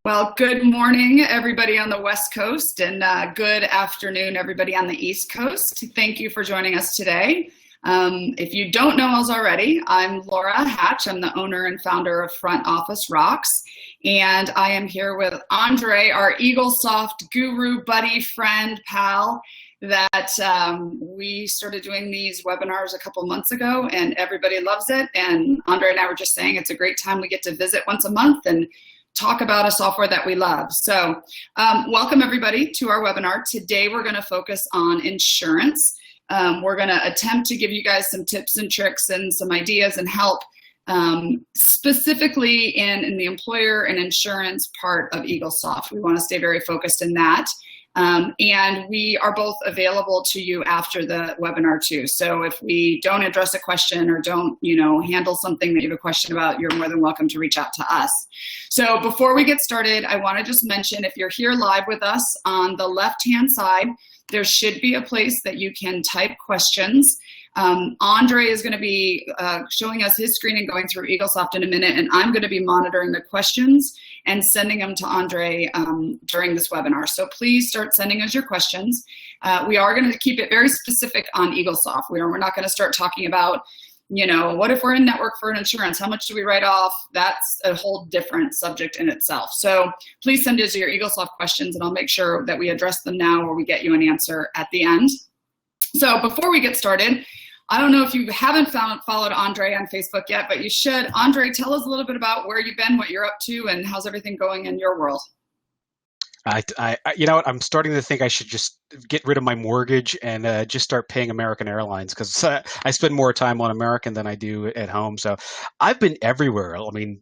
Well, good morning, everybody on the West Coast, and good afternoon, everybody on the East Coast. Thank you for joining us today. If you don't know us already, I'm Laura Hatch. I'm the owner and founder of Front Office Rocks, and I am here with Andre, our Eaglesoft guru, buddy, friend, pal, that we started doing these webinars a couple months ago, and everybody loves it. And Andre and I were just saying it's a great time we get to visit once a month and talk about a software that we love. So welcome everybody to our webinar. Today we're going to focus on insurance. We're going to attempt to give you guys some tips and tricks and some ideas and help specifically in the employer and insurance part of Eaglesoft. We want to stay very focused in that. And we are both available to you after the webinar too. So if we don't address a question or don't, handle something that you have a question about, you're more than welcome to reach out to us. So before we get started, I want to just mention, if you're here live with us, on the left-hand side, there should be a place that you can type questions. Andre is going to be showing us his screen and going through Eaglesoft in a minute, and I'm going to be monitoring the questions and sending them to Andre during this webinar. So please start sending us your questions. We are going to keep it very specific on Eaglesoft. We're not going to start talking about, what if we're in network for an insurance? How much do we write off? That's a whole different subject in itself. So please send us your Eaglesoft questions, and I'll make sure that we address them now or we get you an answer at the end. So before we get started, I don't know if you haven't followed Andre on Facebook yet, but you should. Andre, tell us a little bit about where you've been, what you're up to, and how's everything going in your world? You know what? I'm starting to think I should just get rid of my mortgage and just start paying American Airlines, because I spend more time on American than I do at home. So I've been everywhere. I mean,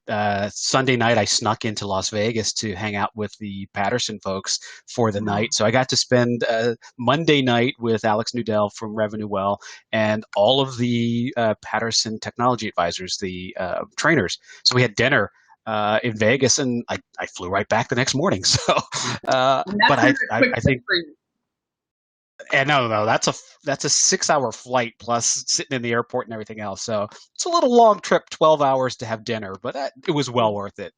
Sunday night I snuck into Las Vegas to hang out with the Patterson folks for the night. So I got to spend Monday night with Alex Nudell from Revenue Well and all of the Patterson technology advisors, the trainers. So we had dinner in Vegas, and I flew right back the next morning. So, but I think, and no, that's a 6-hour flight plus sitting in the airport and everything else. So it's a little long trip, 12 hours to have dinner, but it was well worth it.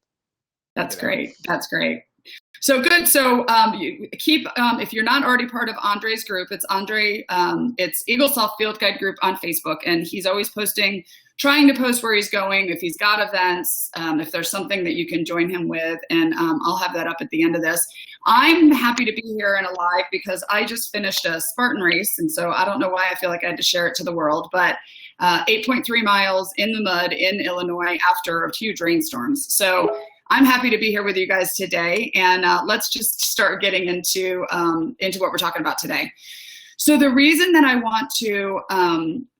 That's great. That's great. So good. So you keep, if you're not already part of Andre's group, it's Eaglesoft Field Guide Group on Facebook, and he's always trying to post where he's going, if he's got events, if there's something that you can join him with, and I'll have that up at the end of this. I'm happy to be here and alive because I just finished a Spartan race, and so I don't know why I feel like I had to share it to the world, but 8.3 miles in the mud in Illinois after a huge rainstorms. So I'm happy to be here with you guys today, and let's just start getting into what we're talking about today. So the reason that I want to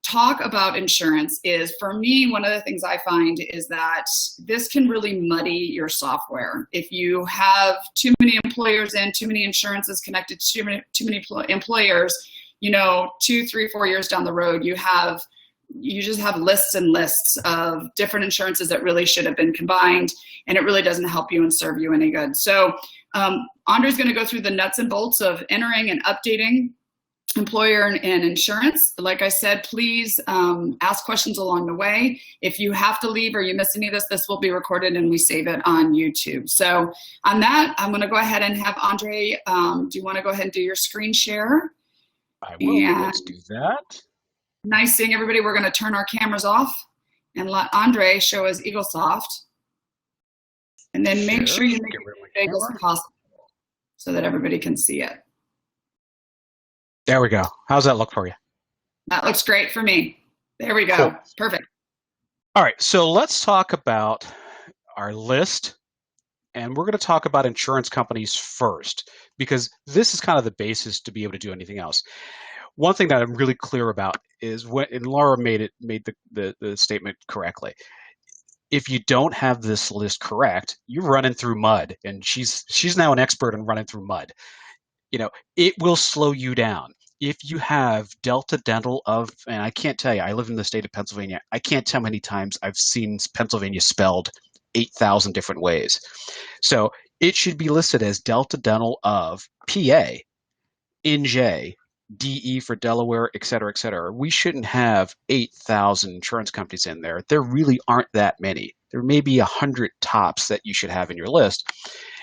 talk about insurance is, for me, one of the things I find is that this can really muddy your software. If you have too many employers in, too many insurances connected to too many employers, 2, 3, 4 years down the road, you just have lists and lists of different insurances that really should have been combined, and it really doesn't help you and serve you any good. So Andre's going to go through the nuts and bolts of entering and updating employer and insurance. Like I said, please ask questions along the way. If you have to leave or you miss any of this will be recorded and we save it on YouTube. So on that, I'm going to go ahead and have Andre, do you want to go ahead and do your screen share? I will. Let's do that. Nice seeing everybody. We're going to turn our cameras off and let Andre show us Eaglesoft. And then make sure you make it as big as possible so that everybody can see it. There we go. How's that look for you? That looks great for me. There we go. Cool. Perfect. All right. So let's talk about our list. And we're going to talk about insurance companies first, because this is kind of the basis to be able to do anything else. One thing that I'm really clear about is and Laura made the statement correctly. If you don't have this list correct, you're running through mud, and she's now an expert in running through mud. It will slow you down. If you have Delta Dental and I can't tell you, I live in the state of Pennsylvania. I can't tell how many times I've seen Pennsylvania spelled 8,000 different ways. So it should be listed as Delta Dental of PA, NJ, DE for Delaware, et cetera, et cetera. We shouldn't have 8,000 insurance companies in there. There really aren't that many. There may be 100 tops that you should have in your list.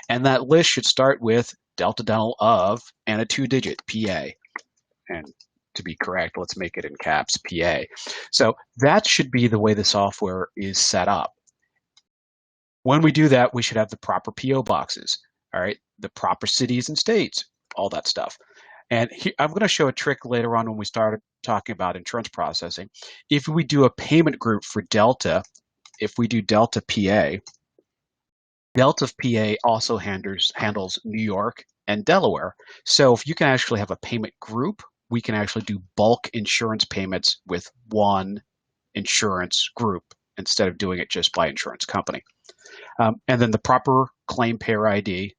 And that list should start with Delta Dental of and a 2-digit PA. And to be correct, let's make it in caps, PA. So that should be the way the software is set up. When we do that, we should have the proper PO boxes, all right, the proper cities and states, all that stuff. And I'm going to show a trick later on when we start talking about insurance processing. If we do a payment group for Delta, if we do Delta PA, Delta PA also handles New York and Delaware. So if you can actually have a payment group, we can actually do bulk insurance payments with one insurance group instead of doing it just by insurance company. And then the proper claim payer ID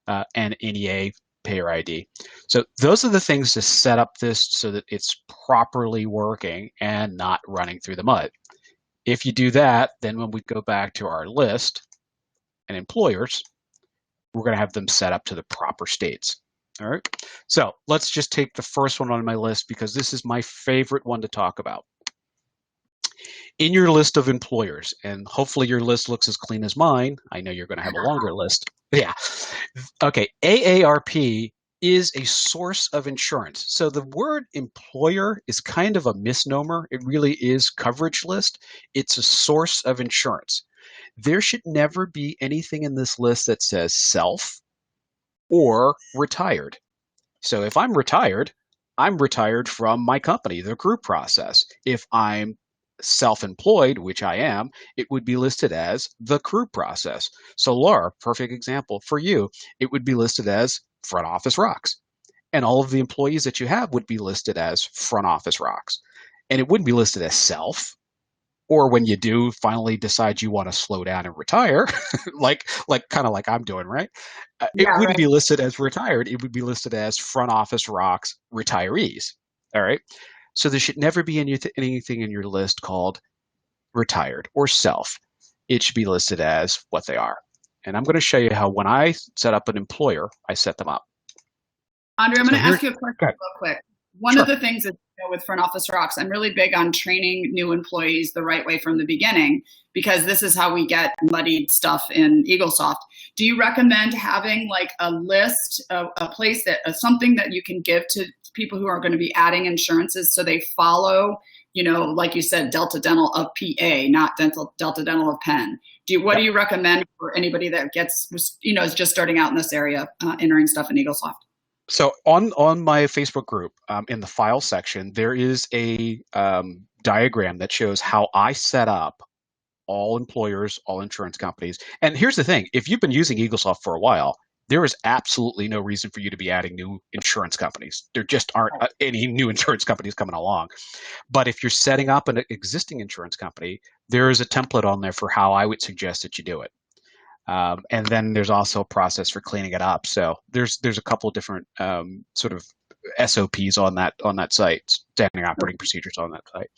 and NEA payer ID. So those are the things to set up this so that it's properly working and not running through the mud. If you do that, then when we go back to our list and employers, we're going to have them set up to the proper states. All right. So let's just take the first one on my list because this is my favorite one to talk about. In your list of employers, and hopefully your list looks as clean as mine. I know you're going to have a longer list. Yeah. Okay. AARP is a source of insurance. So the word employer is kind of a misnomer. It really is coverage list. It's a source of insurance. There should never be anything in this list that says self or retired. So if I'm retired from my company, the group process. If I'm self-employed, which I am, it would be listed as the crew process. So Laura, perfect example for you, it would be listed as front office rocks. And all of the employees that you have would be listed as front office rocks. And it wouldn't be listed as self, or when you do finally decide you want to slow down and retire, like kind of like I'm doing, right? It wouldn't be listed as retired. It would be listed as front office rocks retirees. All right. So there should never be anything in your list called retired or self. It should be listed as what they are. And I'm going to show you how when I set up an employer, I set them up. Andre, I'm going to ask you a question real quick. One Sure. of the things that with Front Office Rocks, I'm really big on training new employees the right way from the beginning, because this is how we get muddied stuff in Eaglesoft. Do you recommend having like a list, a place that something that you can give to people who are going to be adding insurances so they follow, like you said, Delta Dental of PA, not Delta Dental of Penn? What do you recommend for anybody that is just starting out in this area, entering stuff in Eaglesoft? So on my Facebook group, in the file section, there is a diagram that shows how I set up all employers, all insurance companies. And here's the thing. If you've been using Eaglesoft for a while, there is absolutely no reason for you to be adding new insurance companies. There just aren't any new insurance companies coming along. But if you're setting up an existing insurance company, there is a template on there for how I would suggest that you do it. And then there's also a process for cleaning it up. So there's a couple of different sort of SOPs on that site, standard operating procedures on that site.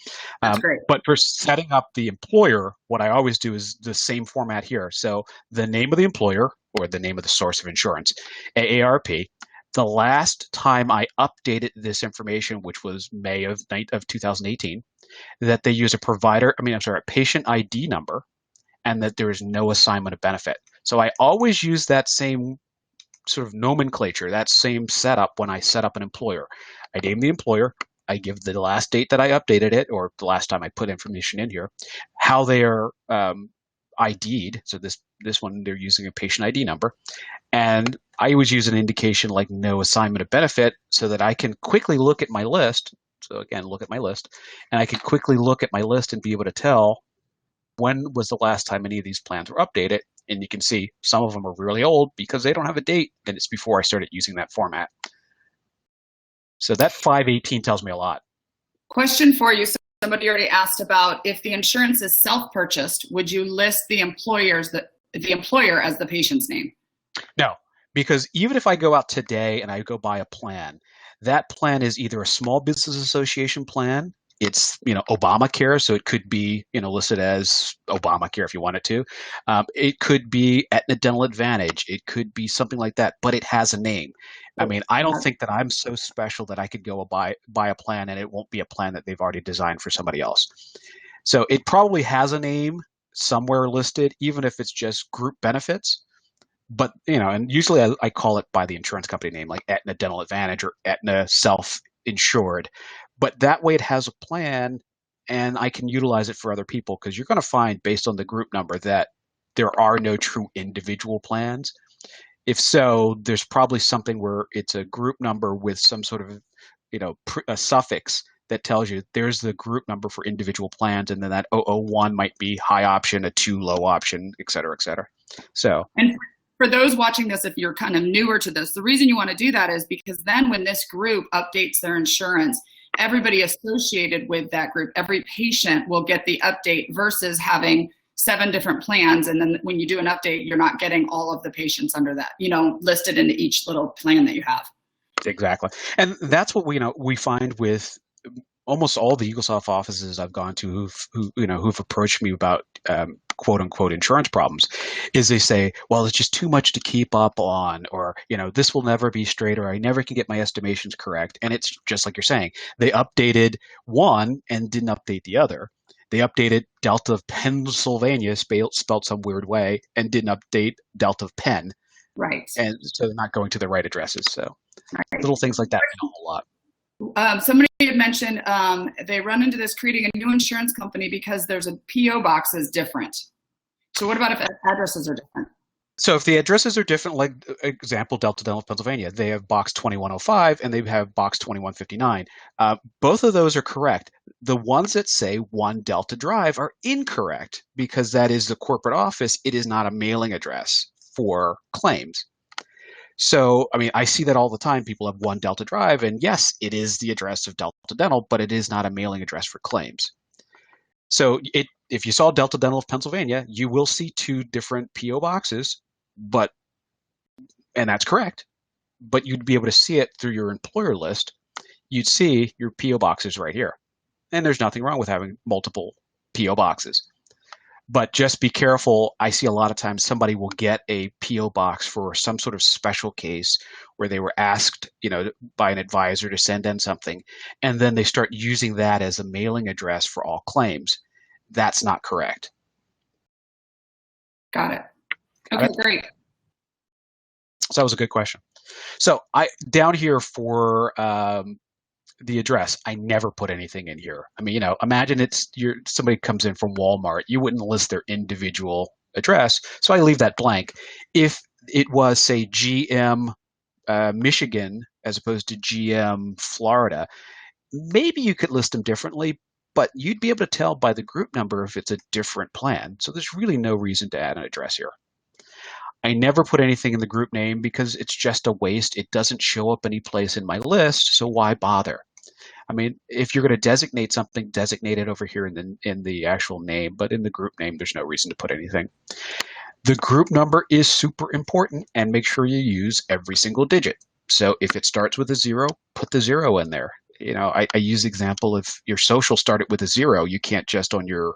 That's great. But for setting up the employer, what I always do is the same format here. So the name of the employer or the name of the source of insurance, AARP. The last time I updated this information, which was May of 2018, that they use a patient ID number, and that there is no assignment of benefit. So I always use that same sort of nomenclature, that same setup when I set up an employer. I name the employer, I give the last date that I updated it, or the last time I put information in here, how they are ID'd. So this one, they're using a patient ID number. And I always use an indication like no assignment of benefit so that I can quickly look at my list. So again, look at my list, and I can quickly look at my list and be able to tell when was the last time any of these plans were updated. And you can see some of them are really old because they don't have a date, and it's before I started using that format. So that 518 tells me a lot. Question for you. Somebody already asked about if the insurance is self-purchased, would you list the employer as the patient's name? No, because even if I go out today and I go buy a plan, that plan is either a small business association plan, it's Obamacare, so it could be listed as Obamacare if you want it to. It could be Aetna Dental Advantage. It could be something like that, but it has a name. I mean, I don't think that I'm so special that I could go buy a plan and it won't be a plan that they've already designed for somebody else. So it probably has a name somewhere listed, even if it's just group benefits. But, and usually I call it by the insurance company name, like Aetna Dental Advantage or Aetna Self-Insured. But that way it has a plan and I can utilize it for other people, because you're going to find, based on the group number, that there are no true individual plans. If so, there's probably something where it's a group number with some sort of, a suffix that tells you there's the group number for individual plans, and then that 001 might be high option, a 2 low option, et cetera, et cetera. So, and for those watching this, if you're kind of newer to this, the reason you want to do that is because then when this group updates their insurance, everybody associated with that group, every patient will get the update versus having 7 different plans. And then when you do an update, you're not getting all of the patients under that, listed into each little plan that you have. Exactly. And that's what we find with almost all the Eaglesoft offices I've gone to who've approached me about quote unquote insurance problems, is they say, well, it's just too much to keep up on, or, this will never be straight, or I never can get my estimations correct. And it's just like you're saying, they updated one and didn't update the other. They updated Delta of Pennsylvania spelled some weird way and didn't update Delta of Penn. Right. And so they're not going to the right addresses. So little things like that mean a whole lot. Somebody had mentioned they run into this creating a new insurance company because there's a PO box is different. So what about if addresses are different? So if the addresses are different, like example, Delta Dental of Pennsylvania, they have box 2105 and they have box 2159. Both of those are correct. The ones that say 1 Delta Drive are incorrect because that is the corporate office. It is not a mailing address for claims. So, I see that all the time. People have 1 Delta Drive, and yes, it is the address of Delta Dental, but it is not a mailing address for claims. So if you saw Delta Dental of Pennsylvania, you will see 2 different PO boxes, and that's correct, but you'd be able to see it through your employer list. You'd see your PO boxes right here. And there's nothing wrong with having multiple PO boxes. But just be careful. I see a lot of times somebody will get a PO box for some sort of special case where they were asked, by an advisor to send in something, and then they start using that as a mailing address for all claims. That's not correct. Got it. Okay, great. So that was a good question. So down here for the address, I never put anything in here. Imagine somebody comes in from Walmart. You wouldn't list their individual address, so I leave that blank. If it was, say, GM Michigan as opposed to GM Florida, maybe you could list them differently, but you'd be able to tell by the group number if it's a different plan. So there's really no reason to add an address here. I never put anything in the group name because it's just a waste. It doesn't show up any place in my list, so why bother? If you're going to designate something, designate it over here in the actual name, but in the group name, there's no reason to put anything. The group number is super important, and make sure you use every single digit. So if it starts with a 0, put the 0 in there. I use the example, if your social started with a 0, you can't just on your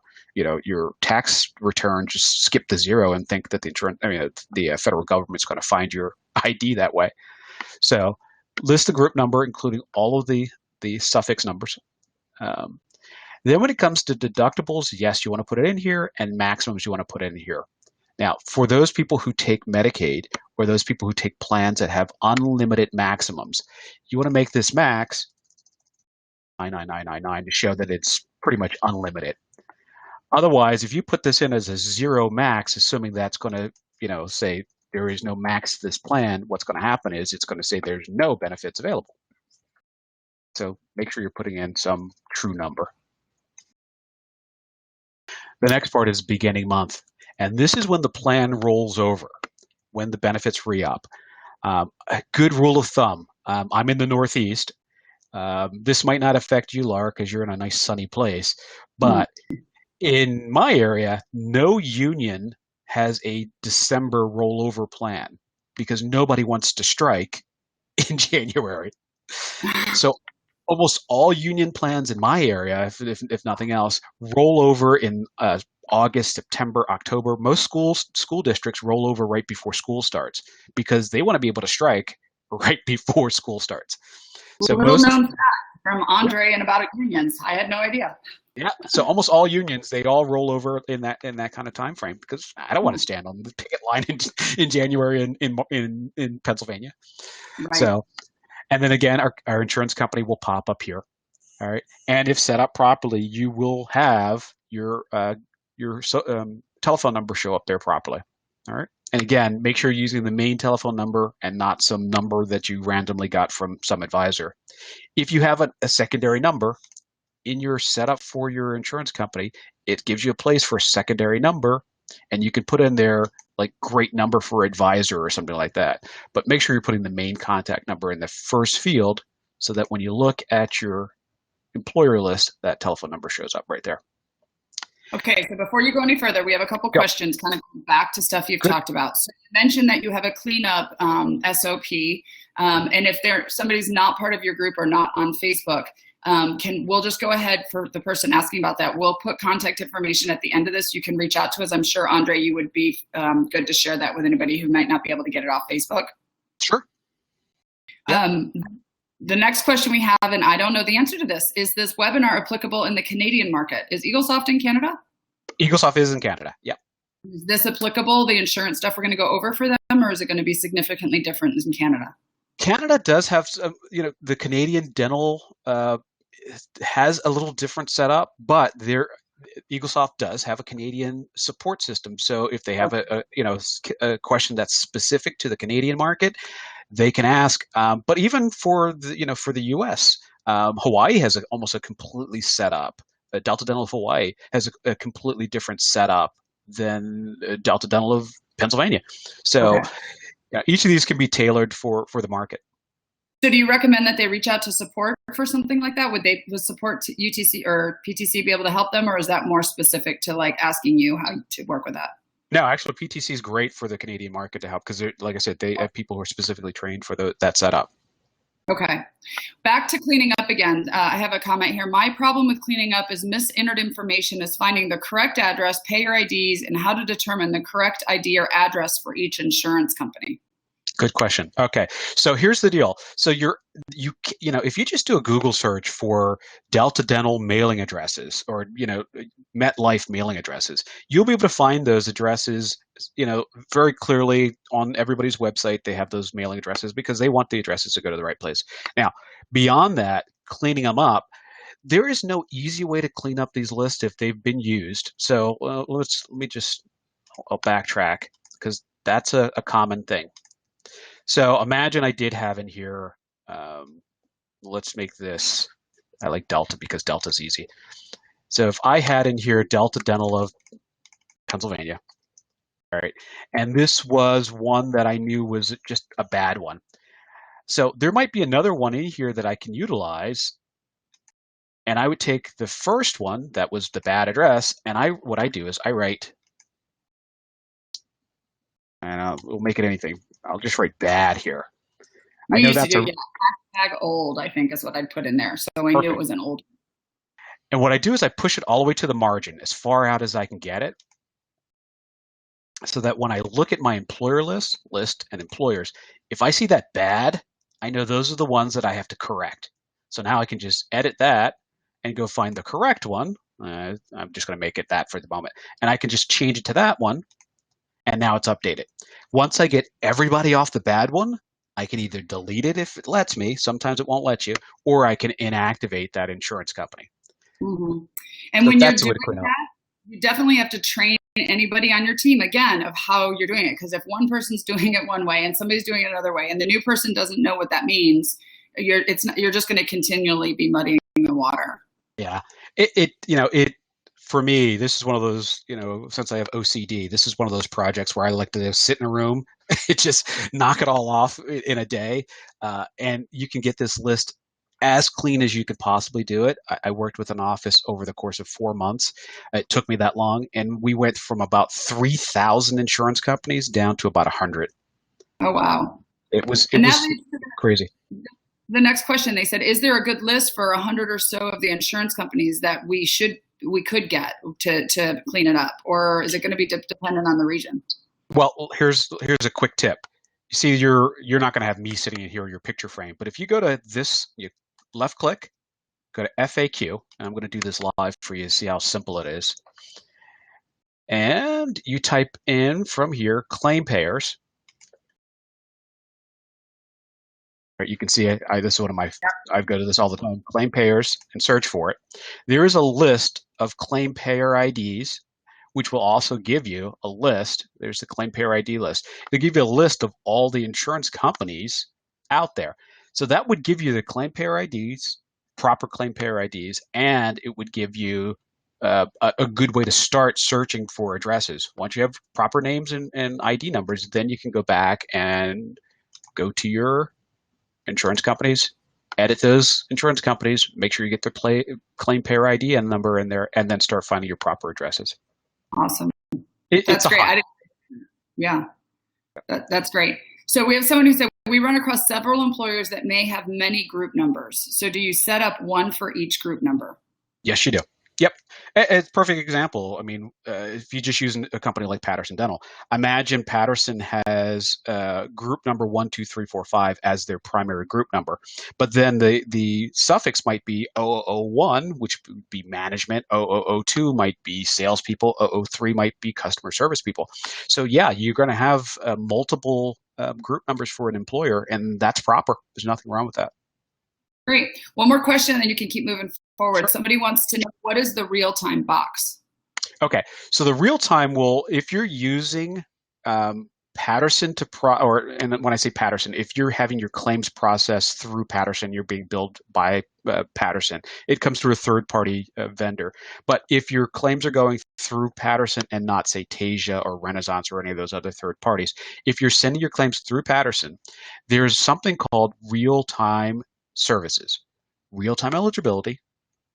tax return just skip the 0 and think that the federal government's going to find your ID that way. So list the group number, including all of the suffix numbers. Then when it comes to deductibles, yes, you want to put it in here, and maximums you want to put in here. Now, for those people who take Medicaid or those people who take plans that have unlimited maximums, you want to make this max 99999 to show that it's pretty much unlimited. Otherwise, if you put this in as a 0 max, assuming that's going to, say there is no max to this plan, what's going to happen is it's going to say there's no benefits available. So make sure you're putting in some true number. The next part is beginning month. And this is when the plan rolls over, when the benefits re-up. A good rule of thumb, I'm in the Northeast. This might not affect you, Laura, because you're in a nice sunny place. But in my area, no union has a December rollover plan because nobody wants to strike in January. So almost all union plans in my area, if nothing else, roll over in August, September, October. Most school districts roll over right before school starts because they want to be able to strike right before school starts. So little known fact. from Andre and about unions. I had no idea. Yeah. So almost all unions, they all roll over in that kind of time frame because I don't want to stand on the picket line in January in Pennsylvania. Right. So, and then again, our insurance company will pop up here. All right. And if set up properly, you will have your telephone number show up there properly. All right. And again, make sure you're using the main telephone number and not some number that you randomly got from some advisor. If you have a secondary number in your setup for your insurance company, it gives you a place for a secondary number, and you can put in there like great number for advisor or something like that. But make sure you're putting the main contact number in the first field so that when you look at your employer list, that telephone number shows up right there. Okay, so before you go any further, we have a couple questions kind of back to stuff you've talked about. So you mentioned that you have a cleanup SOP, and if somebody's not part of your group or not on Facebook, we'll just go ahead for the person asking about that. We'll put contact information at the end of this. You can reach out to us. I'm sure, Andre, you would be good to share that with anybody who might not be able to get it off Facebook. Sure. Yep. The next question we have, and I don't know the answer to this, is this webinar applicable in the Canadian market? Is Eaglesoft in Canada? Eaglesoft is in Canada, yeah. Is this applicable, the insurance stuff we're going to go over for them, or is it going to be significantly different in Canada? Canada does have some, the Canadian dental has a little different setup, but Eaglesoft does have a Canadian support system. So if they have a question that's specific to the Canadian market, they can ask. But even for the U.S., Hawaii has almost a completely set up. Delta Dental of Hawaii has a completely different setup than Delta Dental of Pennsylvania. So each of these can be tailored for the market. So do you recommend that they reach out to support for something like that? Would support UTC or PTC be able to help them, or is that more specific to like asking you how to work with that? No, actually, PTC is great for the Canadian market to help because, like I said, they have people who are specifically trained for that setup. Okay. Back to cleaning up again. I have a comment here. My problem with cleaning up is misentered information is finding the correct address, payer IDs, and how to determine the correct ID or address for each insurance company. Good question. Okay. So here's the deal. So if you just do a Google search for Delta Dental mailing addresses or, MetLife mailing addresses, you'll be able to find those addresses, very clearly on everybody's website. They have those mailing addresses because they want the addresses to go to the right place. Now, beyond that, cleaning them up, there is no easy way to clean up these lists if they've been used. So I'll backtrack because that's a common thing. So imagine I did have in here, let's make this, I like Delta because Delta's easy. So if I had in here Delta Dental of Pennsylvania, all right, and this was one that I knew was just a bad one. So there might be another one in here that I can utilize, and I would take the first one that was the bad address, and what I do is I write, and we'll make it anything. I'll just write bad here. I know that's hashtag old, I think is what I'd put in there. So I knew it was an old. And what I do is I push it all the way to the margin, as far out as I can get it, so that when I look at my employer list and employers, if I see that bad, I know those are the ones that I have to correct. So now I can just edit that and go find the correct one. I'm just going to make it that for the moment. And I can just change it to that one. And now it's updated. Once I get everybody off the bad one, I can either delete it if it lets me. Sometimes it won't let you, or I can inactivate that insurance company. Mm-hmm. And so when you're doing that, you definitely have to train anybody on your team again of how you're doing it. Because if one person's doing it one way and somebody's doing it another way, and the new person doesn't know what that means, you're just going to continually be muddying the water. Yeah, for me, this is one of those, since I have OCD, this is one of those projects where I like to sit in a room, just knock it all off in a day. And you can get this list as clean as you could possibly do it. I worked with an office over the course of 4 months. It took me that long. And we went from about 3,000 insurance companies down to about 100. Oh, wow. It was crazy. The next question, they said, is there a good list for 100 or so of the insurance companies that we could get to clean it up, or is it going to be dependent on the region? Well, here's a quick tip. You see, you're not going to have me sitting in here in your picture frame, but if you go to this, you left click go to FAQ, and I'm going to do this live for you to see how simple it is. And you type in from here, claim payers. Right, you can see this is one of my, I go to this all the time, claim payers, and search for it. There is a list of claim payer IDs, which will also give you a list. There's the claim payer ID list. It'll give you a list of all the insurance companies out there. So that would give you the claim payer IDs, proper claim payer IDs, and it would give you a good way to start searching for addresses. Once you have proper names and ID numbers, then you can go back and go to your insurance companies, edit those insurance companies, make sure you get their claim payer ID and number in there, and then start finding your proper addresses. Awesome. It's great. Yeah, that's great. So we have someone who said, we run across several employers that may have many group numbers. So do you set up one for each group number? Yes, you do. Yep. It's a perfect example. I mean, if you just use a company like Patterson Dental, imagine Patterson has group number 1, 2, 3, 4, 5 as their primary group number. But then the suffix might be 0001, which would be management. 0002 might be salespeople. 003 might be customer service people. So yeah, you're going to have multiple group numbers for an employer, and that's proper. There's nothing wrong with that. Great. One more question, and then you can keep moving forward. Sure. Somebody wants to know, what is the real-time box? Okay, so the real-time will, if you're using Patterson and when I say Patterson, if you're having your claims processed through Patterson, you're being billed by Patterson, it comes through a third-party vendor. But if your claims are going through Patterson and not, say, Tasia or Renaissance or any of those other third parties, if you're sending your claims through Patterson, there's something called real-time services, real-time eligibility,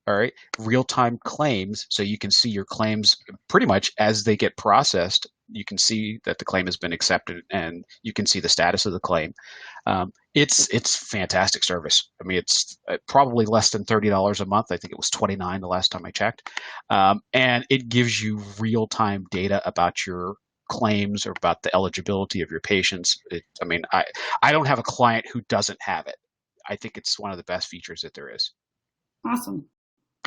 all right, real-time claims, so you can see your claims pretty much as they get processed. You can see that the claim has been accepted, and you can see the status of the claim. It's fantastic service. I mean, it's probably less than $30 a month. I think it was $29 the last time I checked, and it gives you real-time data about your claims or about the eligibility of your patients. I mean, I don't have a client who doesn't have it. I think it's one of the best features that there is. Awesome.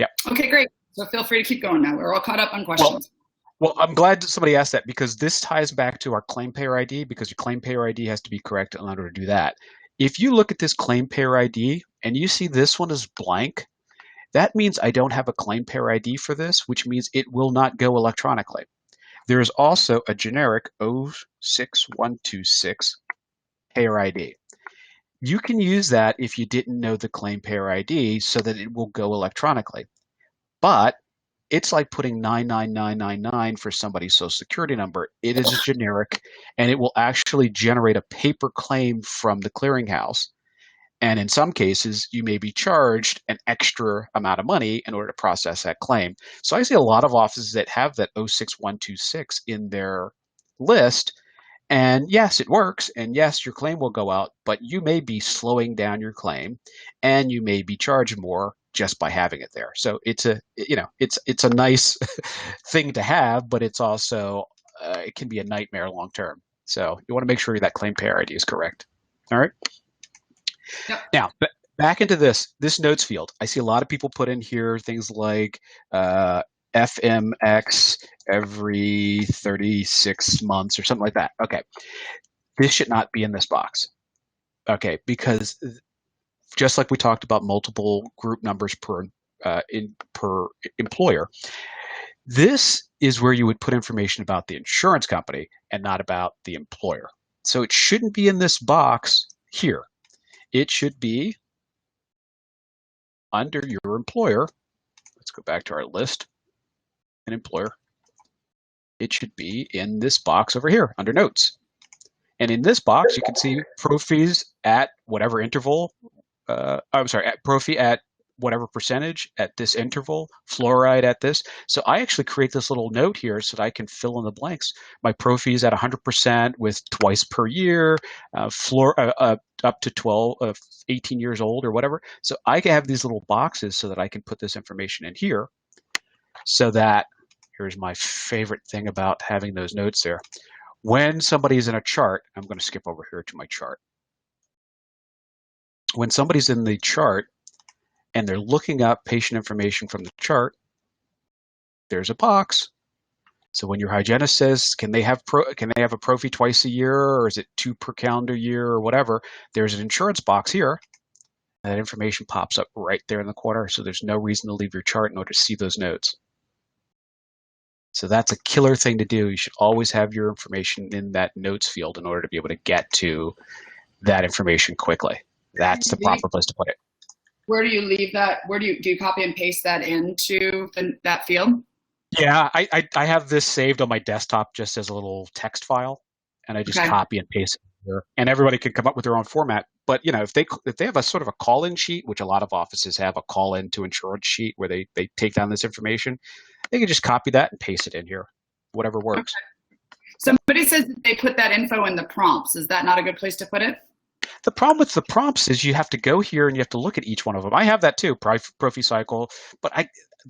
Yeah. Okay, great. So feel free to keep going now. We're all caught up on questions. Well, I'm glad somebody asked that, because this ties back to our claim payer ID, because your claim payer ID has to be correct in order to do that. If you look at this claim payer ID and you see this one is blank, that means I don't have a claim payer ID for this, which means it will not go electronically. There is also a generic 06126 payer ID. You can use that if you didn't know the claim payer ID so that it will go electronically. But it's like putting 99999 for somebody's social security number. It is a generic, and it will actually generate a paper claim from the clearinghouse. And in some cases, you may be charged an extra amount of money in order to process that claim. So I see a lot of offices that have that 06126 in their list. And yes, it works. And yes, your claim will go out, but you may be slowing down your claim, and you may be charged more just by having it there. So it's a nice thing to have, but it's also it can be a nightmare long term. So you want to make sure that claim payer ID is correct. All right. Yep. Now back into this notes field. I see a lot of people put in here things like FMX every 36 months or something like that. Okay. This should not be in this box. Okay. Because just like we talked about multiple group numbers per employer, this is where you would put information about the insurance company and not about the employer. So it shouldn't be in this box here. It should be under your employer. Let's go back to our list. An employer. It should be in this box over here under notes. And in this box, you can see pro fees at whatever interval. Pro fee at whatever percentage at this interval, fluoride at this. So I actually create this little note here so that I can fill in the blanks. My pro fees at 100% with twice per year, up to 18 years old or whatever. So I can have these little boxes so that I can put this information in here, so that here's my favorite thing about having those notes there. When somebody's in a chart, I'm going to skip over here to my chart. When somebody's in the chart and they're looking up patient information from the chart, there's a box. So when your hygienist says, can they have a prophy twice a year, or is it 2 per calendar year, or whatever, there's an insurance box here. That information pops up right there in the corner, so there's no reason to leave your chart in order to see those notes. So that's a killer thing to do. You should always have your information in that notes field in order to be able to get to that information quickly. That's the proper place to put it. Where do you leave that? Where do you copy and paste that into that field? Yeah, I have this saved on my desktop just as a little text file, and I just copy and paste it here. And everybody can come up with their own format. But if they have a sort of a call-in sheet, which a lot of offices have, a call-in to insurance sheet where they take down this information, they can just copy that and paste it in here, whatever works. Okay. Somebody says that they put that info in the prompts. Is that not a good place to put it? The problem with the prompts is you have to go here and you have to look at each one of them. I have that too, Prophy Cycle, but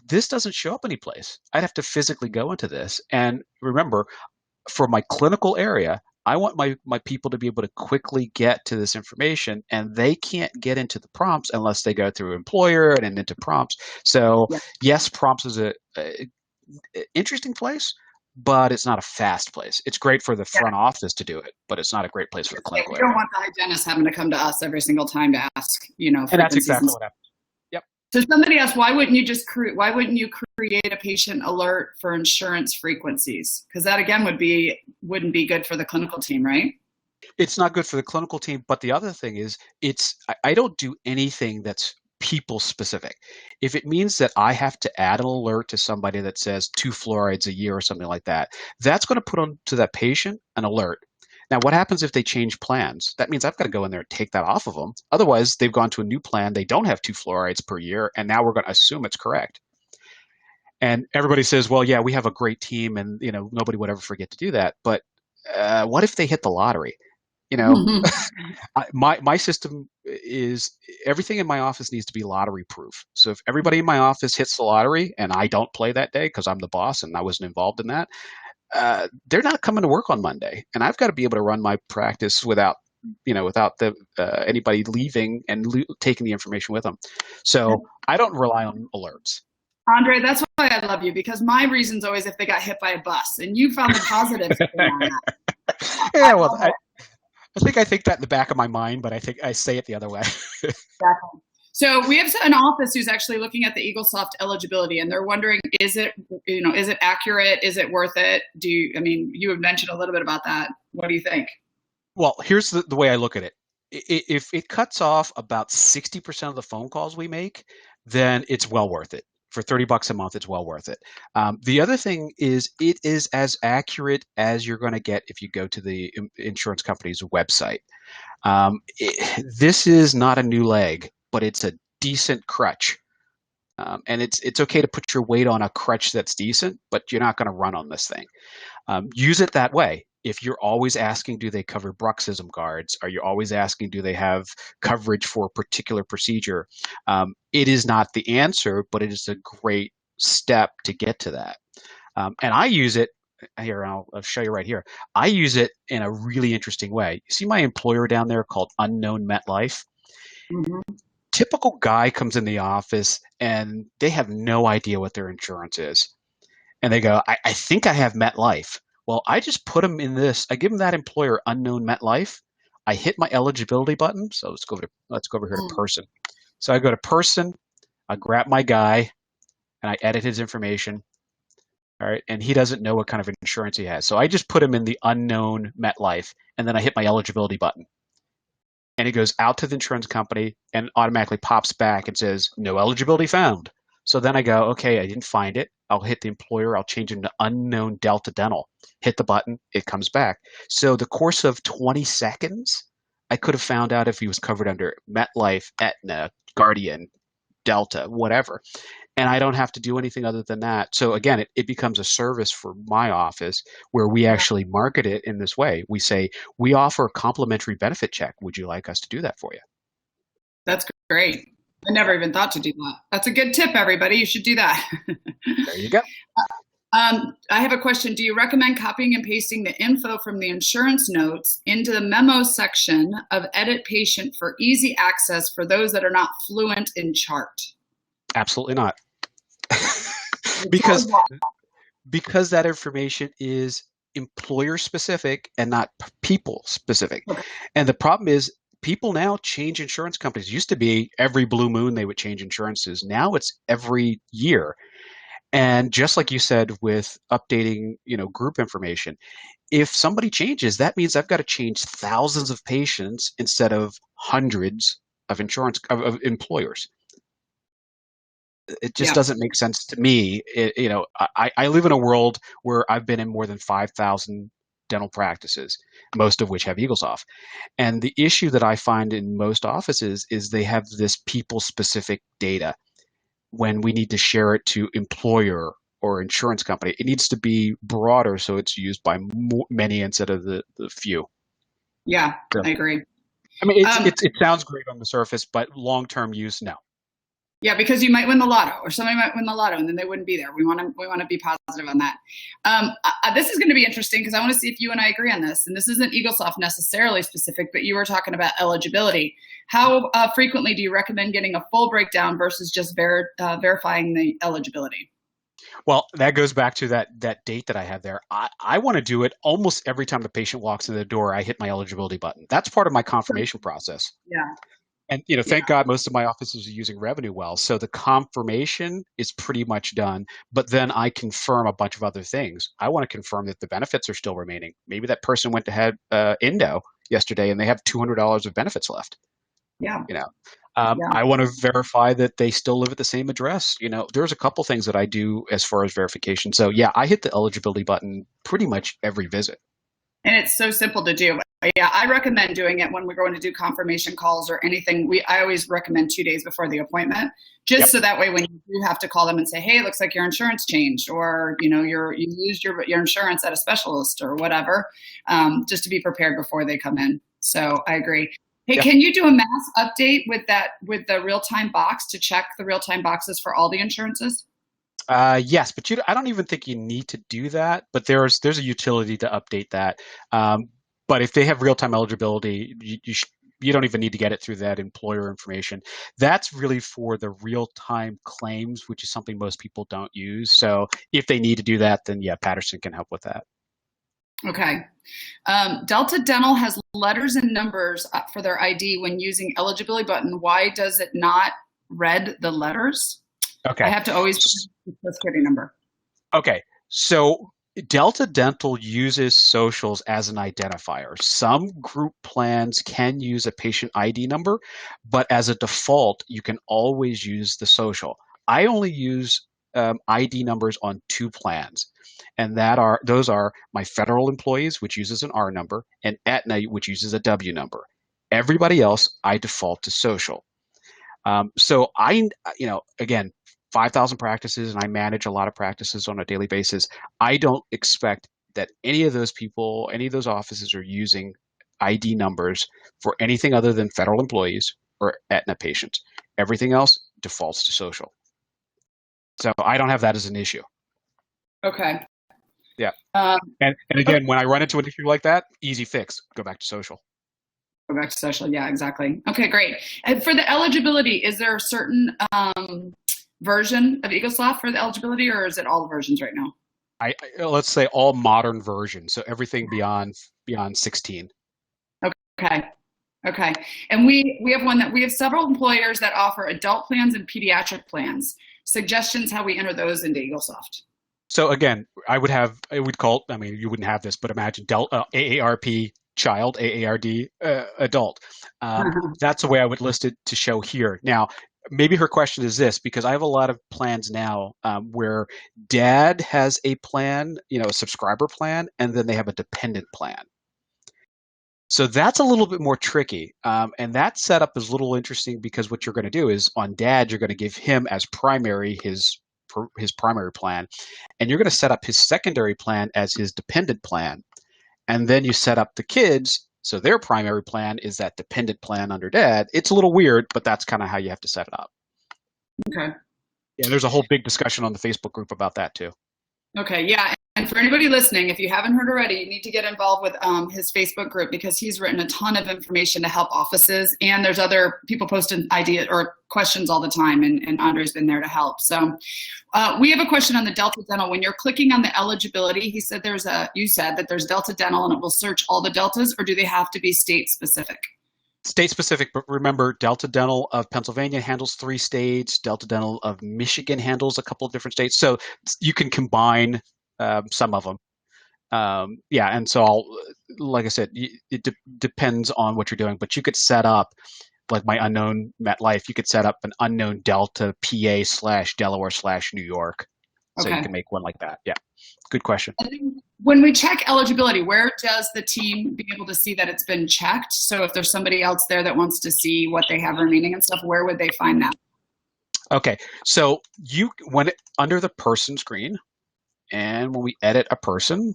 this doesn't show up anyplace. I'd have to physically go into this. And remember, for my clinical area, I want my people to be able to quickly get to this information, and they can't get into the prompts unless they go through employer and into prompts. So yes, prompts is a interesting place, but it's not a fast place. It's great for the front office to do it, but it's not a great place for the clinical area. You don't want the hygienist having to come to us every single time to ask, And that's exactly what happens. Yep. So somebody asked, why wouldn't you create a patient alert for insurance frequencies? Because that again wouldn't be good for the clinical team, right? It's not good for the clinical team, but the other thing is I don't do anything that's people specific. If it means that I have to add an alert to somebody that says 2 fluorides a year or something like that, that's going to put on to that patient an alert. Now, what happens if they change plans? That means I've got to go in there and take that off of them. Otherwise, they've gone to a new plan. They don't have 2 fluorides per year, and now we're going to assume it's correct. And everybody says, well, yeah, we have a great team, and nobody would ever forget to do that. But what if they hit the lottery? My system is everything in my office needs to be lottery proof. So if everybody in my office hits the lottery and I don't play that day because I'm the boss and I wasn't involved in that, they're not coming to work on Monday. And I've got to be able to run my practice without anybody leaving and taking the information with them. So I don't rely on alerts. Andre, that's why I love you, because my reason's always if they got hit by a bus, and you found the positives. Yeah, well, I think that in the back of my mind, but I think I say it the other way. Exactly. So we have an office who's actually looking at the Eaglesoft eligibility, and they're wondering, is it accurate? Is it worth it? You have mentioned a little bit about that. What do you think? Well, here's the way I look at it. If it cuts off about 60% of the phone calls we make, then it's well worth it. For $30 a month, it's well worth it. The other thing is it is as accurate as you're going to get if you go to the insurance company's website. This is not a new leg, but it's a decent crutch. And it's okay to put your weight on a crutch that's decent, but you're not going to run on this thing. Use it that way. If you're always asking, do they cover bruxism guards? Are you always asking, do they have coverage for a particular procedure? It is not the answer, but it is a great step to get to that. And I use it here. I'll show you right here. I use it in a really interesting way. You see my employer down there called Unknown MetLife? Mm-hmm. Typical guy comes in the office and they have no idea what their insurance is. And they go, I think I have MetLife. Well, I just put them in this. I give them that employer, Unknown MetLife. I hit my eligibility button. So let's go over here to person. So I go to person. I grab my guy, and I edit his information. All right, and he doesn't know what kind of insurance he has. So I just put him in the Unknown MetLife, and then I hit my eligibility button. And it goes out to the insurance company and automatically pops back and says, no eligibility found. So then I go, okay, I didn't find it. I'll hit the employer. I'll change him to Unknown Delta Dental. Hit the button. It comes back. So the course of 20 seconds, I could have found out if he was covered under MetLife, Aetna, Guardian, Delta, whatever. And I don't have to do anything other than that. So again, it becomes a service for my office where we actually market it in this way. We say, we offer a complimentary benefit check. Would you like us to do that for you? That's great. I never even thought to do that. That's a good tip, everybody. You should do that. There you go. I have a question. Do you recommend copying and pasting the info from the insurance notes into the memo section of Edit Patient for easy access for those that are not fluent in chart? Absolutely not. because that information is employer specific and not people specific. Okay. And the problem is people now change insurance companies. It used to be every blue moon they would change insurances. Now it's every year. And just like you said with updating, group information, if somebody changes, that means I've got to change thousands of patients instead of hundreds of of employers. It just doesn't make sense to me. I live in a world where I've been in more than 5,000 dental practices, most of which have Eaglesoft. And the issue that I find in most offices is they have this people-specific data. When we need to share it to employer or insurance company, it needs to be broader so it's used by many instead of the few. Yeah, so, I agree. I mean, it sounds great on the surface, but long-term use, no. Yeah, because you might win the lotto, or somebody might win the lotto, and then they wouldn't be there. We want to be positive on that. This is going to be interesting because I want to see if you and I agree on this. And this isn't Eaglesoft necessarily specific, but you were talking about eligibility. How frequently do you recommend getting a full breakdown versus just verifying the eligibility? Well, that goes back to that date that I had there. I want to do it almost every time the patient walks in the door. I hit my eligibility button. That's part of my confirmation process. Yeah. And thank God most of my offices are using Revenue Well, so the confirmation is pretty much done. But then I confirm a bunch of other things. I want to confirm that the benefits are still remaining. Maybe that person went to have Indo yesterday and they have $200 of benefits left. Yeah. I want to verify that they still live at the same address. There's a couple things that I do as far as verification. So yeah, I hit the eligibility button pretty much every visit. And it's so simple to do. Yeah, I recommend doing it when we're going to do confirmation calls or anything. I always recommend 2 days before the appointment, just so that way when you do have to call them and say, hey, it looks like your insurance changed, or you used your insurance at a specialist or whatever, just to be prepared before they come in. So I agree. Hey, can you do a mass update with the real-time box to check the real-time boxes for all the insurances? Yes, but I don't even think you need to do that. But there's a utility to update that. But if they have real-time eligibility, you don't even need to get it through that employer information. That's really for the real-time claims, which is something most people don't use. So if they need to do that, then yeah, Patterson can help with that. Okay. Delta Dental has letters and numbers for their ID when using eligibility button. Why does it not read the letters? Okay. I have to always put the security number. Okay. So Delta Dental uses socials as an identifier. Some group plans can use a patient ID number, but as a default, you can always use the social. I only use ID numbers on 2 plans, and those are my federal employees, which uses an R number, and Aetna, which uses a W number. Everybody else, I default to social. So again, 5,000 practices, and I manage a lot of practices on a daily basis. I don't expect that any of those people, any of those offices are using ID numbers for anything other than federal employees or Aetna patients. Everything else defaults to social. So I don't have that as an issue. Okay. Yeah. And again, when I run into an issue like that, easy fix, go back to social. Go back to social. Yeah, exactly. Okay, great. And for the eligibility, is there a certain version of Eaglesoft for the eligibility, or is it all the versions right now? Let's say all modern versions, so everything beyond 16. Okay. And we have one that we have several employers that offer adult plans and pediatric plans. Suggestions how we enter those into Eaglesoft. So again, you wouldn't have this, but imagine AARP child, AARD adult. That's the way I would list it to show here. Now, maybe her question is this, because I have a lot of plans now where dad has a plan, a subscriber plan, and then they have a dependent plan. So that's a little bit more tricky. And that setup is a little interesting because what you're going to do is on dad, you're going to give him as primary his primary plan, and you're going to set up his secondary plan as his dependent plan. And then you set up the kids, so their primary plan is that dependent plan under dad. It's a little weird, but that's kind of how you have to set it up. Okay. Yeah, there's a whole big discussion on the Facebook group about that too. Okay, yeah. And for anybody listening, if you haven't heard already, you need to get involved with his Facebook group because he's written a ton of information to help offices. And there's other people posting ideas or questions all the time, and Andre's been there to help. So we have a question on the Delta Dental. When you're clicking on the eligibility, you said that there's Delta Dental and it will search all the Deltas, or do they have to be state specific? State specific, but remember, Delta Dental of Pennsylvania handles 3 states. Delta Dental of Michigan handles a couple of different states. So you can combine some of them. Yeah, and so like I said, it depends on what you're doing, but you could set up, like my unknown MetLife, you could set up an unknown Delta PA/Delaware/New York. So Okay. you can make one like that. Yeah, good question. When we check eligibility, where does the team be able to see that it's been checked? So if there's somebody else there that wants to see what they have remaining and stuff, where would they find that? Okay, so under the person screen, and when we edit a person,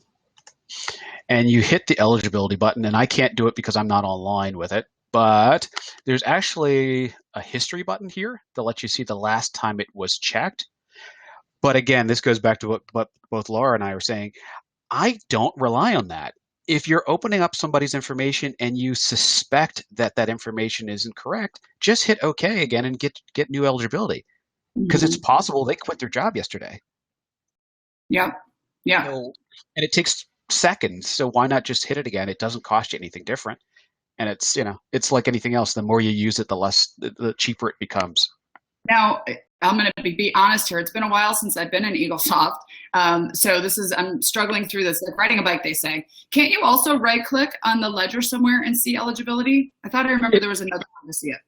and you hit the eligibility button, and I can't do it because I'm not online with it, but there's actually a history button here that lets you see the last time it was checked. But again, this goes back to what both Laura and I were saying. I don't rely on that. If you're opening up somebody's information and you suspect that that information isn't correct, just hit OK again and get new eligibility, because it's possible they quit their job yesterday. Yep. Yeah. So, and it takes seconds, so why not just hit it again? It doesn't cost you anything different, and it's like anything else. The more you use it, the cheaper it becomes. Now, I'm going to be honest here. It's been a while since I've been in Eaglesoft. So I'm struggling through this, like riding a bike, they say. Can't you also right click on the ledger somewhere and see eligibility? I thought I remember there was another one to see it.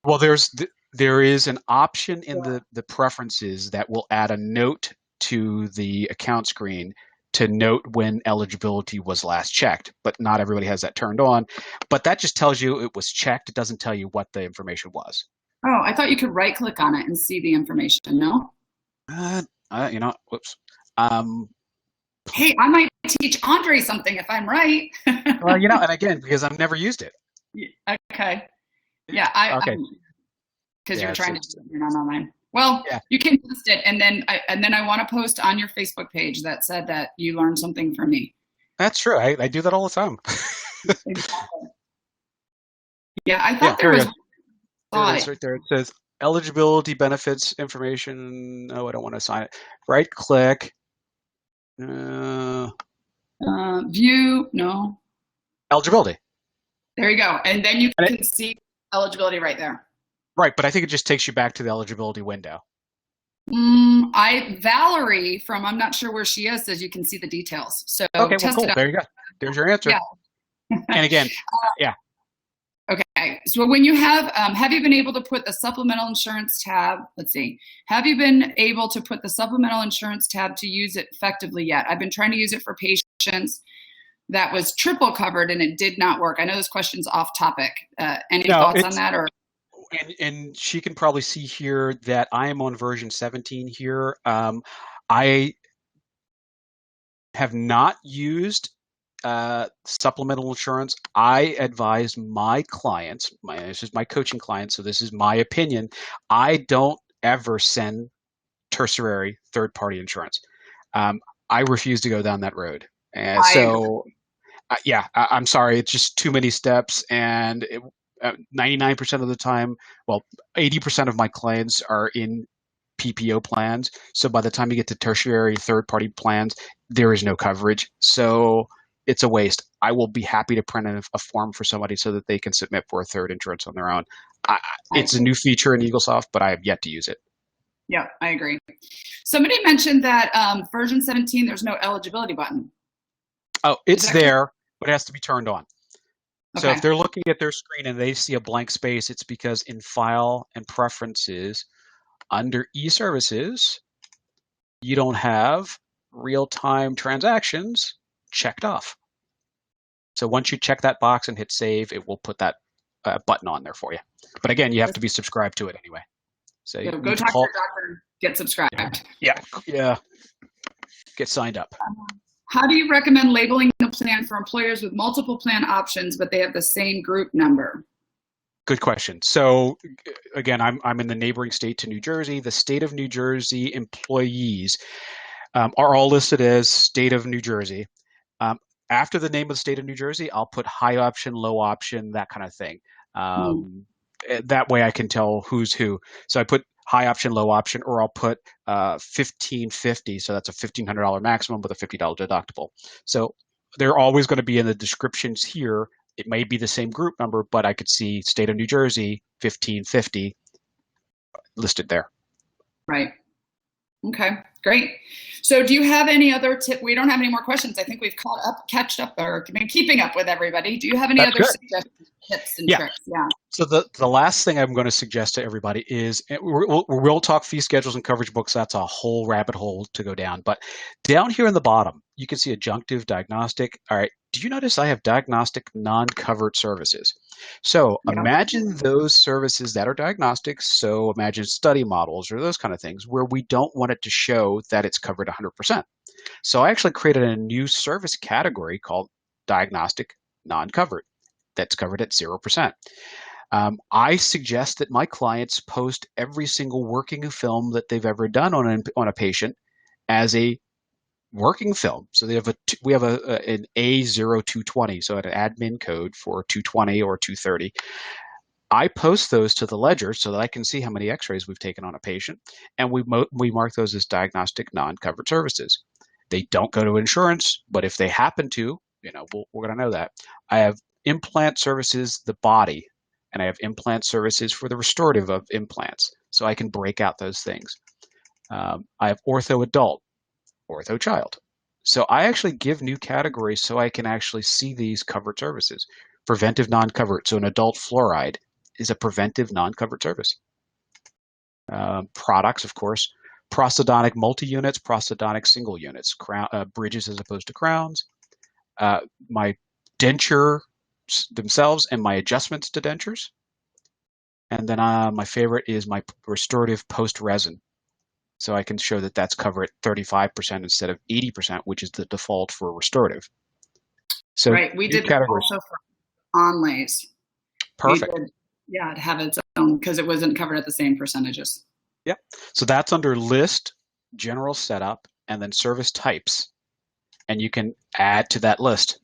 Well, there is an option in the preferences that will add a note to the account screen to note when eligibility was last checked, but not everybody has that turned on. But that just tells you it was checked. It doesn't tell you what the information was. Oh, I thought you could right click on it and see the information. No? Whoops. Hey, I might teach Andre something if I'm right. Well, and again, because I've never used it. Okay. Yeah, okay. Because you're trying to, you're not online. Well, yeah. You can post it, and then I want to post on your Facebook page that said that you learned something from me. That's true. I do that all the time. Exactly. Yeah, I thought there was. It's right there. It says eligibility benefits information. Oh, I don't want to sign it. Right click. View. No. Eligibility. There you go, and then you can see eligibility right there. Right, but I think it just takes you back to the eligibility window. Valerie from, I'm not sure where she is, says you can see the details. So okay, well, cool. There you go. There's your answer. Yeah. And again, yeah. Okay, so when you have you been able to put the supplemental insurance tab? Let's see. Have you been able to put the supplemental insurance tab to use it effectively yet? I've been trying to use it for patients that was triple covered and it did not work. I know this question's off topic. Any thoughts on that? Or and she can probably see here that I am on version 17 here. I have not used supplemental insurance. I advise my clients, this is my coaching clients, so this is my opinion. I don't ever send tertiary third-party insurance. I refuse to go down that road. And so, I'm sorry, it's just too many steps, and 99% of the time, well, 80% of my clients are in PPO plans. So by the time you get to tertiary third-party plans, there is no coverage. So it's a waste. I will be happy to print a form for somebody so that they can submit for a third insurance on their own. It's a new feature in Eaglesoft, but I have yet to use it. Yeah, I agree. Somebody mentioned that version 17, there's no eligibility button. Oh, it's there, but it has to be turned on. Okay. So if they're looking at their screen and they see a blank space, it's because in File and Preferences, under e-services, you don't have real-time transactions checked off. So once you check that box and hit Save, it will put that button on there for you. But again, you have to be subscribed to it anyway. So go talk to your doctor, get subscribed. Yeah. Get signed up. How do you recommend labeling the plan for employers with multiple plan options, but they have the same group number? Good question. So again, I'm in the neighboring state to New Jersey. The state of New Jersey employees are all listed as state of New Jersey. Um, After the name of the state of New Jersey, I'll put high option, low option, that kind of thing. Mm. That way I can tell who's who. So I put high option, low option, or I'll put 1550. So that's a $1,500 maximum with a $50 deductible. So they're always going to be in the descriptions here. It may be the same group number, but I could see state of New Jersey, 1550 listed there. Right. Okay, great. So do you have any other tip? We don't have any more questions. I think we've catched up, or been keeping up with everybody. Do you have any That's other good. suggestions, tips and Yeah. tricks? Yeah. So the last thing I'm going to suggest to everybody is we'll talk fee schedules and coverage books. That's a whole rabbit hole to go down. But down here in the bottom, you can see adjunctive, diagnostic. All right. Do you notice I have diagnostic non-covered services? So Yeah. imagine those services that are diagnostic. So imagine study models or those kind of things where we don't want it to show that it's covered 100%. So I actually created a new service category called diagnostic non-covered that's covered at 0%. I suggest that my clients post every single working film that they've ever done on a patient as a working film. So we have an A0220, so an admin code for 220 or 230. I post those to the ledger so that I can see how many X-rays we've taken on a patient, and we mark those as diagnostic non-covered services. They don't go to insurance, but if they happen to, we're going to know that. I have implant services, the body, and I have implant services for the restorative of implants, so I can break out those things. I have ortho adult, ortho child. So I actually give new categories so I can actually see these covered services. Preventive non-covered, so an adult fluoride is a preventive non-covered service. Products, of course, prosthodontic multi-units, prosthodontic single units, bridges as opposed to crowns. My denture themselves and my adjustments to dentures. And then my favorite is my restorative post-resin. So I can show that that's covered at 35% instead of 80%, which is the default for restorative. So right. We did that also for onlays. Perfect. Yeah, to have its own, because it wasn't covered at the same percentages. Yep. So that's under list, general setup, and then service types. And you can add to that list.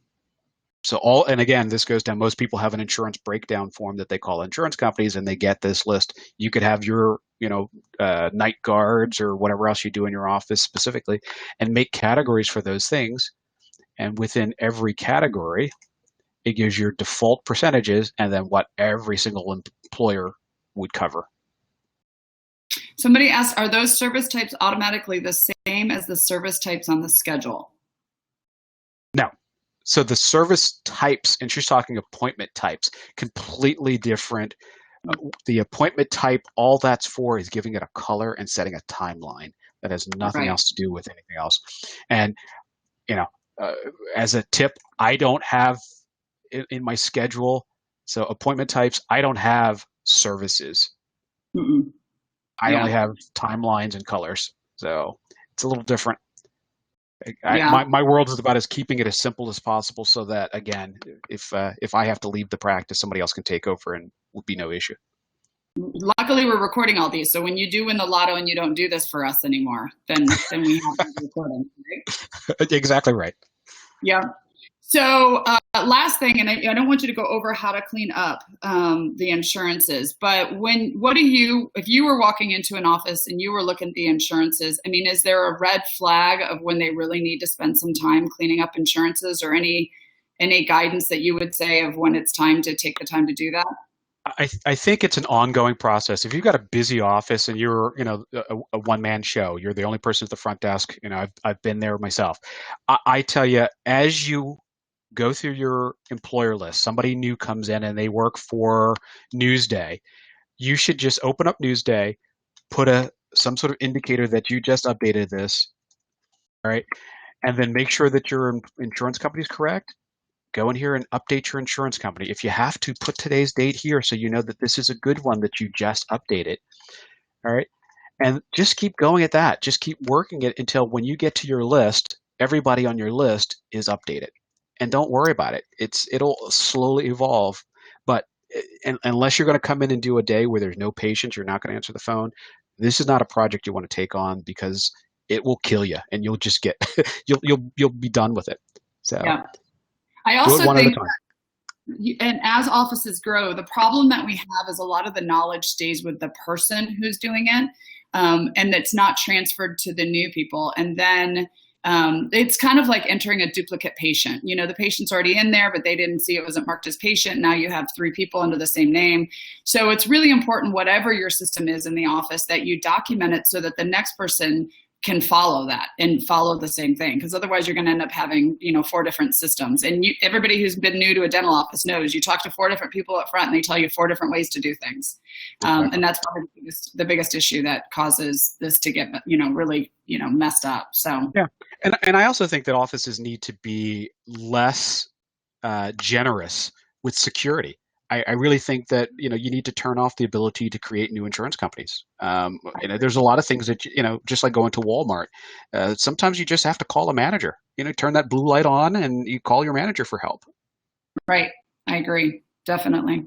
So and again, this goes down. Most people have an insurance breakdown form that they call insurance companies, and they get this list. You could have your, night guards or whatever else you do in your office specifically, and make categories for those things. And within every category, it gives your default percentages and then what every single employer would cover. Somebody asked, are those service types automatically the same as the service types on the schedule? No. So the service types, and she's talking appointment types, completely different. The appointment type, all that's for is giving it a color and setting a timeline. That has nothing else to do with anything else. And, as a tip, I don't have in my schedule, so appointment types, I don't have services. I only have timelines and colors. So it's a little different. My world is about keeping it as simple as possible so that, again, if I have to leave the practice, somebody else can take over and would be no issue. Luckily, we're recording all these. So when you do win the lotto and you don't do this for us anymore, then we have to record them, right? Exactly right. Yeah. So last thing, and I don't want you to go over how to clean up the insurances, but if you were walking into an office and you were looking at the insurances, I mean, is there a red flag of when they really need to spend some time cleaning up insurances, or any guidance that you would say of when it's time to take the time to do that? I think it's an ongoing process. If you've got a busy office and you're, a one-man show, you're the only person at the front desk. I've been there myself. I tell you, as you go through your employer list, somebody new comes in and they work for Newsday, you should just open up Newsday, put some sort of indicator that you just updated this, all right, and then make sure that your insurance company is correct. Go in here and update your insurance company. If you have to, put today's date here so you know that this is a good one that you just updated. All right. And just keep going at that. Just keep working it until when you get to your list, everybody on your list is updated. And don't worry about it. It'll slowly evolve. But unless you're going to come in and do a day where there's no patients, you're not going to answer the phone, this is not a project you want to take on, because it will kill you, and you'll just get you'll be done with it. So yeah, I do it also one at a think time. and as offices grow, the problem that we have is a lot of the knowledge stays with the person who's doing it, and it's not transferred to the new people. And then it's kind of like entering a duplicate patient. You know, the patient's already in there, but they didn't see it wasn't marked as patient. Now you have 3 people under the same name. So it's really important, whatever your system is in the office, that you document it so that the next person can follow that and follow the same thing, because otherwise you're going to end up having 4 different systems. And everybody who's been new to a dental office knows you talk to 4 different people up front and they tell you 4 different ways to do things. And that's probably the biggest issue that causes this to get really messed up. So yeah, and I also think that offices need to be less generous with security. I really think that you need to turn off the ability to create new insurance companies. There's a lot of things that just like going to Walmart. Sometimes you just have to call a manager. Turn that blue light on, and you call your manager for help. Right, I agree, definitely.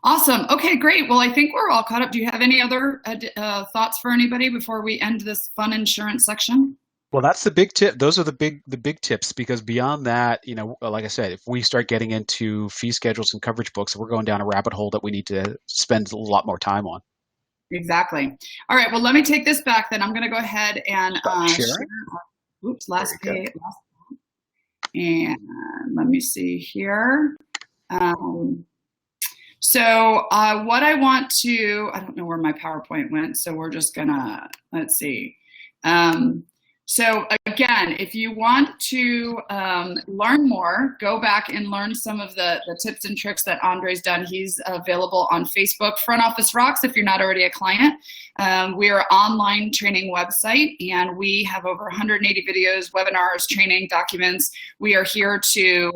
Awesome. Okay, great. Well, I think we're all caught up. Do you have any other thoughts for anybody before we end this fun insurance section? Well, that's the big tip. Those are the big tips, because beyond that, like I said, if we start getting into fee schedules and coverage books, we're going down a rabbit hole that we need to spend a lot more time on. Exactly. All right. Well, let me take this back then. I'm going to go ahead and share. Oops, last page. And let me see here. So what I want to, I don't know where my PowerPoint went, so we're just gonna, let's see. So again, if you want to learn more, go back and learn some of the tips and tricks that Andre's done. He's available on Facebook, Front Office Rocks, if you're not already a client. We are an online training website, and we have over 180 videos, webinars, training documents. We are here to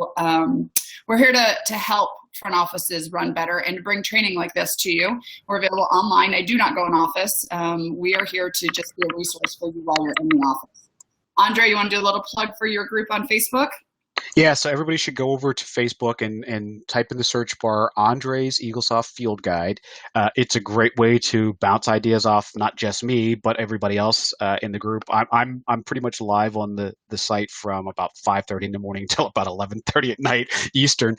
help front offices run better and bring training like this to you. We're available online. I do not go in office. We are here to just be a resource for you while you're in the office. Andre, you want to do a little plug for your group on Facebook? Yeah, so everybody should go over to Facebook and type in the search bar Andre's Eaglesoft Field Guide. It's a great way to bounce ideas off not just me, but everybody else in the group. I'm pretty much live on the site from about 5:30 in the morning until about 11:30 at night Eastern.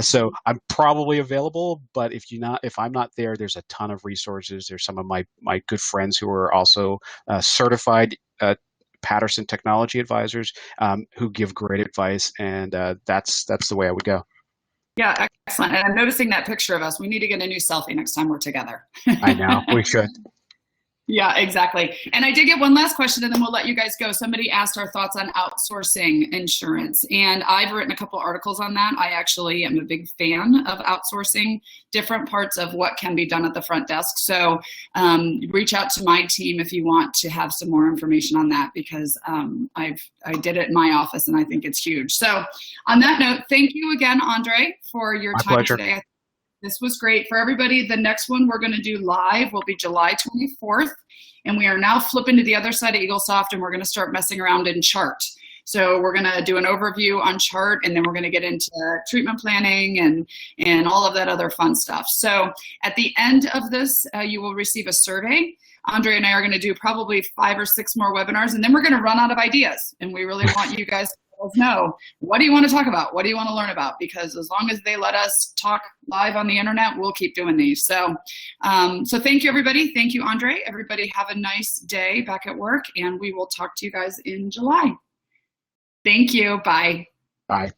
So I'm probably available, but if I'm not there, there's a ton of resources. There's some of my good friends who are also certified Patterson technology advisors who give great advice, and that's the way I would go. Yeah, excellent. And I'm noticing that picture of us. We need to get a new selfie next time we're together. I know, we should. Yeah, exactly. And I did get one last question, and then we'll let you guys go. Somebody asked our thoughts on outsourcing insurance, and I've written a couple articles on that. I actually am a big fan of outsourcing different parts of what can be done at the front desk. So reach out to my team if you want to have some more information on that, because I did it in my office, and I think it's huge. So on that note, thank you again, Andre, for your time pleasure. today. This was great. For everybody, the next one we're going to do live will be July 24th. And we are now flipping to the other side of Eaglesoft, and we're going to start messing around in Chart. So we're going to do an overview on Chart, and then we're going to get into treatment planning and all of that other fun stuff. So at the end of this, you will receive a survey. Andre and I are going to do probably 5 or 6 more webinars, and then we're going to run out of ideas. And we really want you guys to let us know, what do you want to talk about? What do you want to learn about? Because as long as they let us talk live on the internet, we'll keep doing these. So, so thank you, everybody. Thank you, Andre. Everybody have a nice day back at work, and we will talk to you guys in July. Thank you. Bye. Bye.